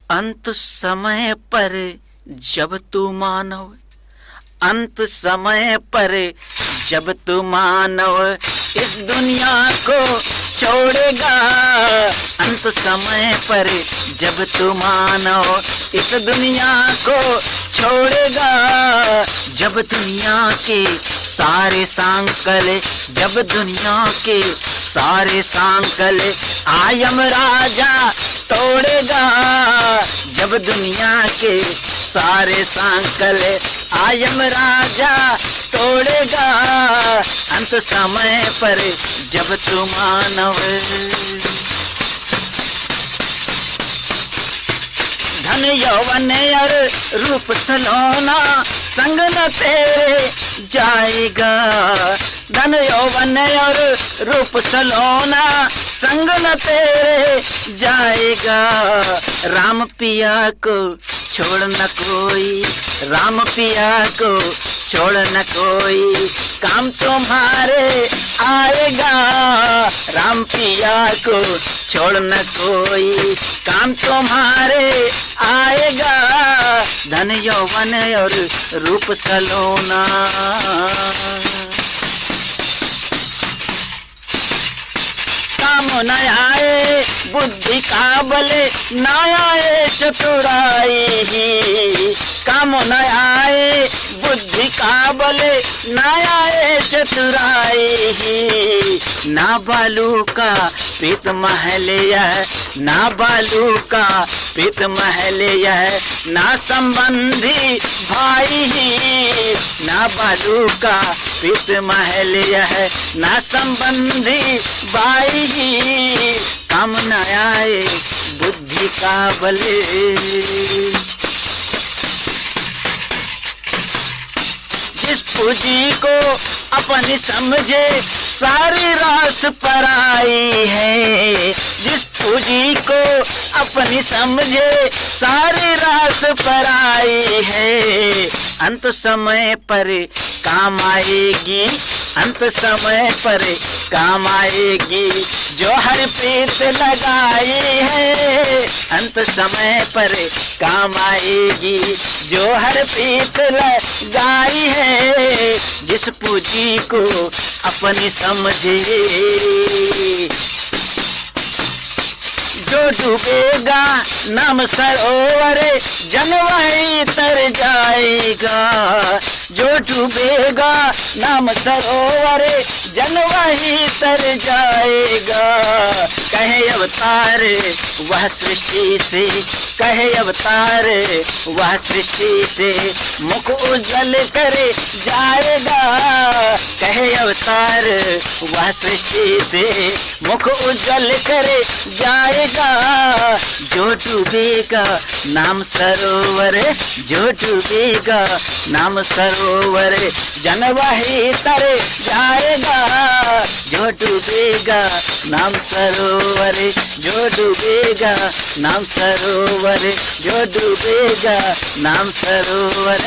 अंत समय पर जब तू मानव, अंत समय पर जब तू मानव इस दुनिया को छोड़ेगा, अंत समय पर जब तू मानव इस दुनिया को छोड़ेगा, जब दुनिया के सारे सांकल, जब दुनिया के सारे सांकल आयम राजा तोड़ेगा, जब दुनिया के सारे सांकल आयम राजा तोड़ेगा, अंत समय पर जब तू मानव। धन यौवन और रूप सलोना संग न तेरे जाएगा, धन यौवन और रूप सलोना संग न तेरे जाएगा, राम पिया को छोड़ न कोई, राम पिया को छोड़ न कोई, काम तुम्हारे आएगा, राम पिया को छोड़ न कोई, काम तुम्हारे आएगा, धन यौवन और रूप सलोना। काम न आए बुद्धि का बल, न आए चतुराई, काम न आए बुद्धि का बल, न आए चतुराई, ना बालू का प्रीत महल यह, ना बालू का प्रीत महल यह, ना संबंधी भाई, ना बालू का प्रीत महल यह, ना संबंधी भाई, काम न आए बुद्धि का बल। जिस पूंजी को अपनी समझे सारी रास पराई है, जिस पूंजी को अपनी समझे सारी रास पराई है, अंत समय पर काम आएगी, अंत समय पर काम आएगी, जो हर प्रीत लगाई है, अंत समय पर काम आएगी, जो हर प्रीत लगाई है, जिस पूंजी को अपनी समझे, जो डूबेगा नाम सरोवर जन वहीं तर जाएगा, जो डूबेगा नाम सरोवर जन वहीं तर जाएगा, कहे अवतार वह सृष्टि से, कहे अवतार वह सृष्टि से, मुख उज्जवल करे जाएगा, कहे अवतार वह सृष्टि से, मुख उज्जवल करे जाएगा, जो डूबेगा नाम सरोवर, जो डूबेगा नाम सरोवर जन वहीं तर जाएगा, जो डूबेगा नाम सरोवर, जो डूबेगा नाम सरोवर, जो डूबेगा नाम सरोवर।